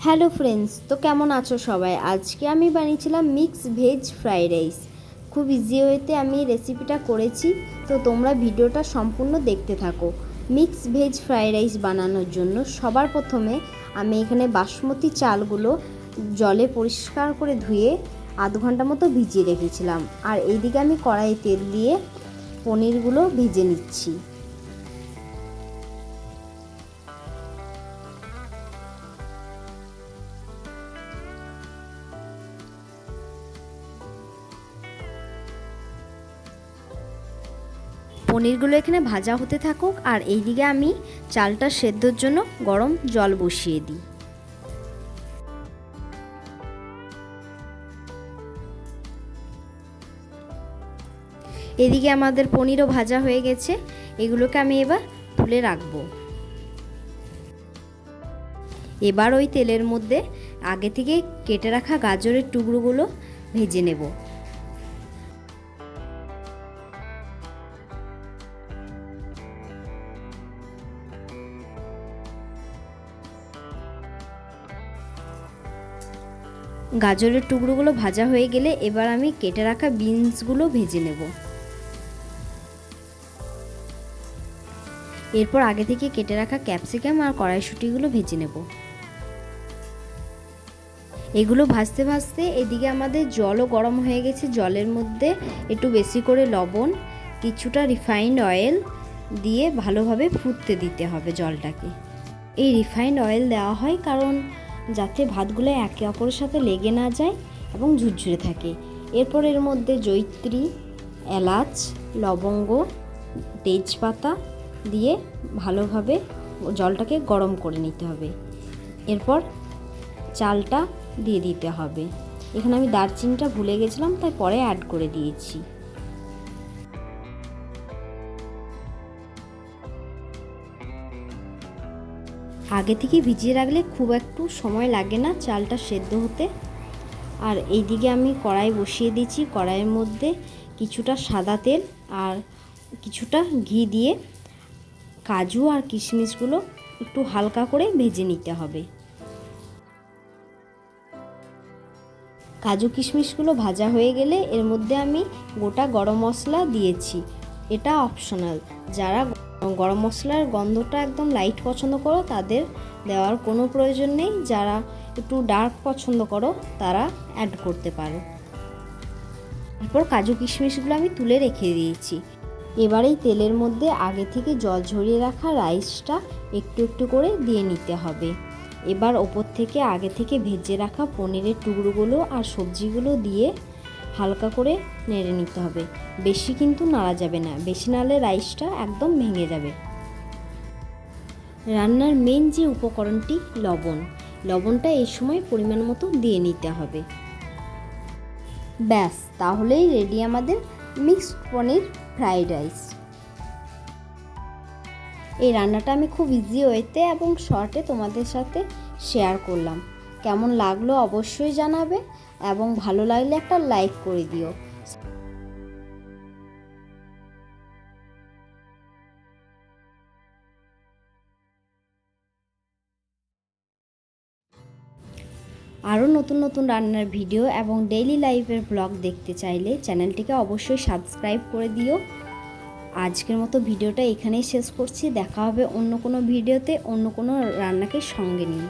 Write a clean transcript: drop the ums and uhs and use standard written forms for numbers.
Hello friends, তো কেমন আছো সবাই? আজকে আমি বানিয়েছিলাম মিক্স ভেজ ফ্রাইড রাইস। খুব ইজি ওয়েতে আমি রেসিপিটা করেছি, তো তোমরা ভিডিওটা সম্পূর্ণ দেখতে থাকো। মিক্স ভেজ ফ্রাইড রাইস বানানোর জন্য সবার প্রথমে আমি এখানে বাসমতি চালগুলো জলে পরিষ্কার করে ধুয়ে আধ ঘন্টা মতো ভিজিয়ে রেখেছিলাম। আর এইদিকে আমি কড়াইয়ে তেল দিয়ে পনিরগুলো ভেজে নিচ্ছি। পনিরগুলো এখানে ভাজা হতে থাকুক, আর এইদিকে আমি চালটা সেদ্ধর জন্য গরম জল বসিয়ে দিই। এদিকে আমাদের পনিরও ভাজা হয়ে গেছে, এগুলোকে আমি এবার তুলে রাখবো। এবার ওই তেলের মধ্যে আগে থেকে কেটে রাখা গাজরের টুকরোগুলো ভেজে নেব। গাজরের টুকরোগুলো ভাজা হয়ে গেলে এবার আমি কেটে রাখা বিনসগুলো ভেজে নেব। এরপর আগে থেকে কেটে রাখা ক্যাপসিকাম আর কড়াইশুঁটিগুলো ভেজে নেব। এগুলো ভাজতে ভাজতে এদিকে আমাদের জলও গরম হয়ে গেছে। জলের মধ্যে একটু বেশি করে লবণ, কিছুটা রিফাইন্ড অয়েল দিয়ে ভালোভাবে ফুটতে দিতে হবে জলটাকে। এই রিফাইন্ড অয়েল দেওয়া হয় কারণ যাতে ভাতগুলো একে অপরের সাথে লেগে না যায় এবং ঝুরঝুরে থাকে। এরপর এর মধ্যে জয়িত্রী, এলাচ, লবঙ্গ, তেজপাতা দিয়ে ভালোভাবে জলটাকে গরম করে নিতে হবে। এরপর চালটা দিয়ে দিতে হবে। এখানে আমি দারচিনিটা ভুলে গেছিলাম, তাই পরে অ্যাড করে দিয়েছি। আগে থেকে ভিজিয়ে রাখলে খুব একটু সময় লাগে না চালটা সেদ্ধ হতে। আর এইদিকে আমি কড়াই বসিয়ে দিয়েছি। কড়াইয়ের মধ্যে কিছুটা সাদা তেল আর কিছুটা ঘি দিয়ে কাজু আর কিশমিশগুলো একটু হালকা করে ভেজে নিতে হবে। কাজু কিশমিশগুলো ভাজা হয়ে গেলে এর মধ্যে আমি গোটা গরম মশলা দিয়েছি। এটা অপশনাল, যারা গরম মশলার গন্ধটা একদম লাইট পছন্দ করো তাদের দেওয়ার কোনো প্রয়োজন নেই। যারা একটু ডার্ক পছন্দ করো তারা অ্যাড করতে পারো। এরপর কাজু কিশমিশগুলো আমি তুলে রেখে দিয়েছি। এবার এই তেলের মধ্যে আগে থেকে জল ঝরিয়ে রাখা রাইসটা একটু একটু করে দিয়ে নিতে হবে। এবার ওপর থেকে আগে থেকে ভেজে রাখা পনিরের টুকরোগুলো আর সবজিগুলো দিয়ে হালকা করে নেড়ে নিতে হবে। বেশি কিন্তু নাড়া যাবে না, বেশি নাড়লে রাইসটা একদম ভেঙে যাবে। রান্নার মেন যে উপকরণটি লবণটা এই সময় পরিমাণ মতো দিয়ে নিতে হবে। ব্যাস, তাহলেই রেডি আমাদের মিক্সড পনির ফ্রাইড রাইস। এই রান্নাটা আমি খুব ইজি ওয়েতে এবং শর্টে তোমাদের সাথে শেয়ার করলাম। কেমন লাগলো অবশ্যই জানাবে এবং ভালো লাগলে একটা লাইক করে দিও। আরও নতুন নতুন রান্নার ভিডিও এবং ডেইলি লাইফের ব্লগ দেখতে চাইলে চ্যানেলটিকে অবশ্যই সাবস্ক্রাইব করে দিও। আজকের মতো ভিডিওটা এখানেই শেষ করছি। দেখা হবে অন্য কোনো ভিডিওতে অন্য কোনো রান্নাকে সঙ্গে নিয়ে।